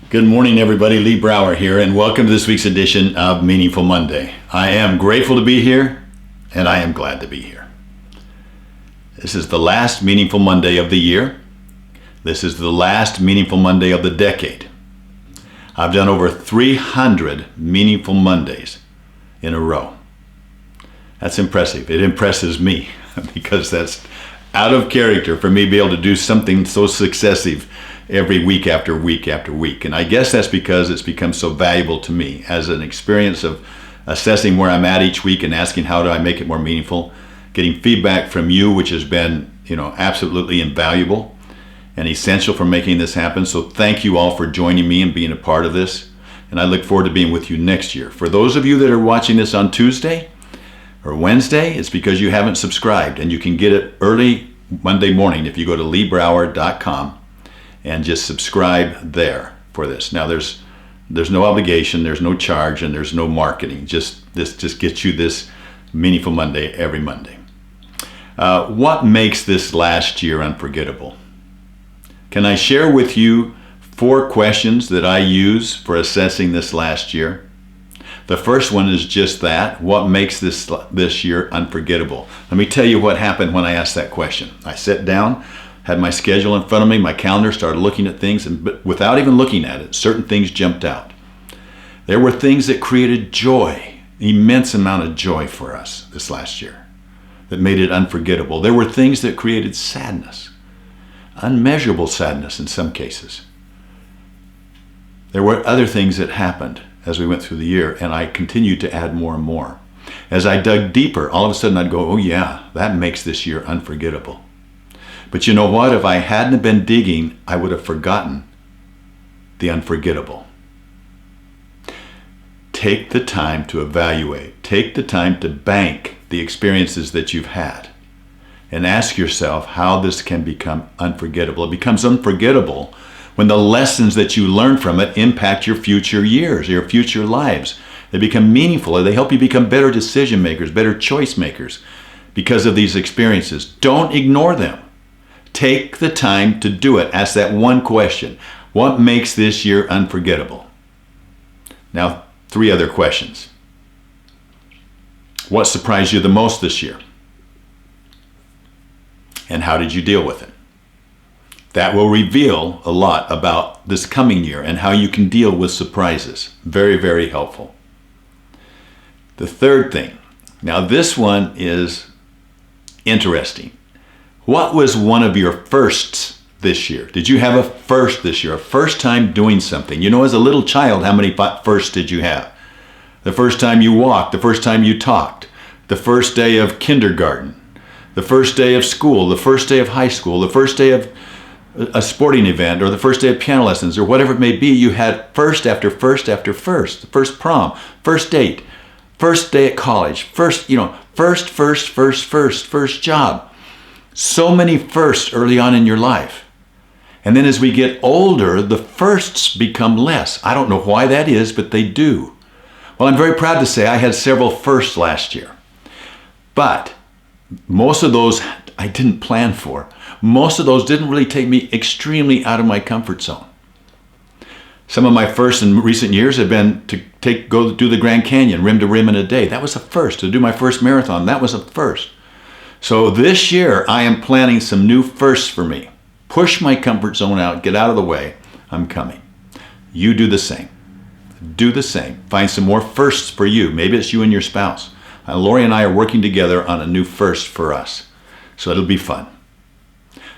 Good morning, everybody. Lee Brower here, and welcome to this week's edition of Meaningful Monday. I am grateful to be here, and I am glad to be here. This is the last Meaningful Monday of the year. This is the last Meaningful Monday of the decade. I've done over 300 Meaningful Mondays in a row. That's impressive. It impresses me because that's out of character for me to be able to do something so successive every week after week after week. And I guess that's because it's become so valuable to me as an experience of assessing where I'm at each week and asking how do I make it more meaningful, getting feedback from you, which has been, absolutely invaluable and essential for making this happen. So thank you all for joining me and being a part of this. And I look forward to being with you next year. For those of you that are watching this on Tuesday or Wednesday, it's because you haven't subscribed, and you can get it early Monday morning if you go to leebrower.com and just subscribe there for this. Now there's no obligation, there's no charge, and there's no marketing. This just gets you this Meaningful Monday every Monday. What makes this last year unforgettable? Can I share with you 4 questions that I use for assessing this last year? The first one is just that. What makes this year unforgettable? Let me tell you what happened when I asked that question. I sat down, had my schedule in front of me, my calendar, started looking at things, but without even looking at it, certain things jumped out. There were things that created joy, immense amount of joy for us this last year, that made it unforgettable. There were things that created sadness, unmeasurable sadness in some cases. There were other things that happened as we went through the year, and I continued to add more and more. As I dug deeper, all of a sudden I'd go, oh yeah, that makes this year unforgettable. But you know what? If I hadn't been digging, I would have forgotten the unforgettable. Take the time to evaluate. Take the time to bank the experiences that you've had and ask yourself how this can become unforgettable. It becomes unforgettable when the lessons that you learn from it impact your future years, your future lives. They become meaningful. They help you become better decision makers, better choice makers because of these experiences. Don't ignore them. Take the time to do it. Ask that one question. What makes this year unforgettable? Now, 3 other questions. What surprised you the most this year? And how did you deal with it? That will reveal a lot about this coming year and how you can deal with surprises. Very, very helpful. The third thing. Now, this one is interesting. What was one of your firsts this year? Did you have a first this year? A first time doing something? As a little child, how many firsts did you have? The first time you walked, the first time you talked, the first day of kindergarten, the first day of school, the first day of high school, the first day of a sporting event, or the first day of piano lessons, or whatever it may be. You had first after first after first. The first prom, first date, first day at college, first job. So many firsts early on in your life. And then as we get older, the firsts become less. I don't know why that is, but they do. Well, I'm very proud to say I had several firsts last year. But most of those I didn't plan for. Most of those didn't really take me extremely out of my comfort zone. Some of my firsts in recent years have been to go do the Grand Canyon, rim to rim in a day. That was a first. To do my first marathon, that was a first. So this year, I am planning some new firsts for me. Push my comfort zone out, get out of the way. I'm coming. You do the same. Do the same. Find some more firsts for you. Maybe it's you and your spouse. Lori and I are working together on a new first for us. So it'll be fun.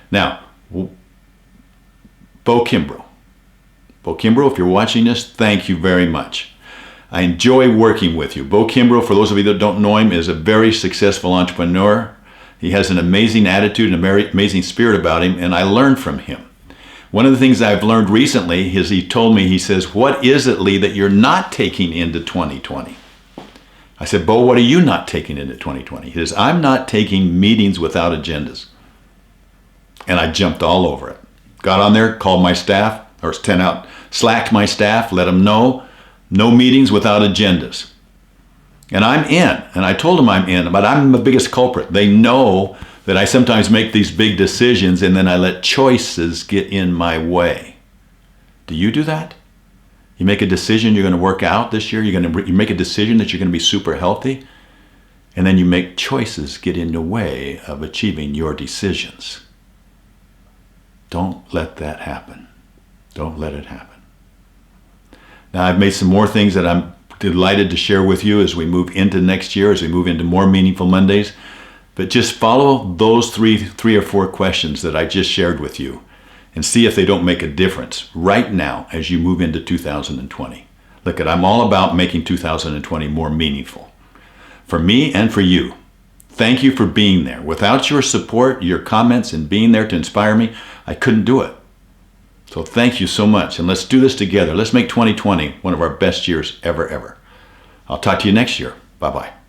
Now, Bo Kimbrough. Bo Kimbrough, if you're watching this, thank you very much. I enjoy working with you. Bo Kimbrough, for those of you that don't know him, is a very successful entrepreneur. He has an amazing attitude and an amazing spirit about him, and I learned from him. One of the things I've learned recently is he told me, he says, what is it, Lee, that you're not taking into 2020? I said, Bo, what are you not taking into 2020? He says, I'm not taking meetings without agendas. And I jumped all over it. Got on there, called my staff, or slacked my staff, let them know, no meetings without agendas. And I'm in, and I told them I'm in, but I'm the biggest culprit. They know that I sometimes make these big decisions and then I let choices get in my way. Do you do that? You make a decision you're going to work out this year. You make a decision that you're going to be super healthy. And then you make choices get in the way of achieving your decisions. Don't let that happen. Don't let it happen. Now, I've made some more things that I'm delighted to share with you as we move into next year, as we move into more Meaningful Mondays. But just follow those three or four questions that I just shared with you and see if they don't make a difference right now as you move into 2020. Look, I'm all about making 2020 more meaningful for me and for you. Thank you for being there. Without your support, your comments, and being there to inspire me, I couldn't do it. So thank you so much, and let's do this together. Let's make 2020 one of our best years ever. I'll talk to you next year. Bye-bye.